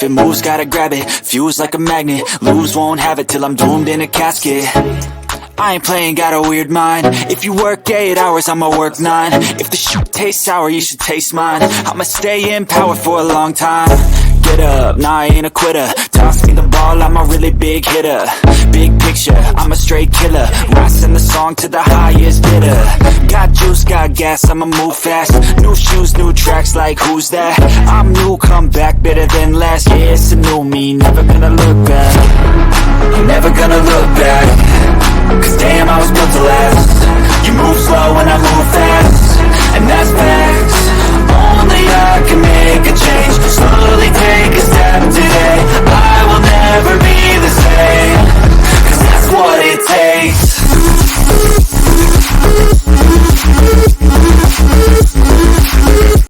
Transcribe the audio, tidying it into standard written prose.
it moves, gotta grab it. Fuse like a magnet, lose, won't have it till I'm doomed in a casket. I ain't playing, got a weird mind. If you work 8 hours, I'ma work 9. If the shoot tastes sour, you should taste mine. I'ma stay in power for a long time. Get up, nah, I ain't a quitter. Toss me the ball, I'm a really big hitter. Big picture, I'm a straight killer. Rising the song to the highest bidder. Got juice, got gas, I'ma move fast. New shoes, new tracks, like who's that? I'm new, come back, better than last. Yeah, it's a new me, never gonna look back. Never gonna look back. Cause damn, I was built to last. You move slow and I move fast, and that's facts. Only I can make a change. Slowly take a step to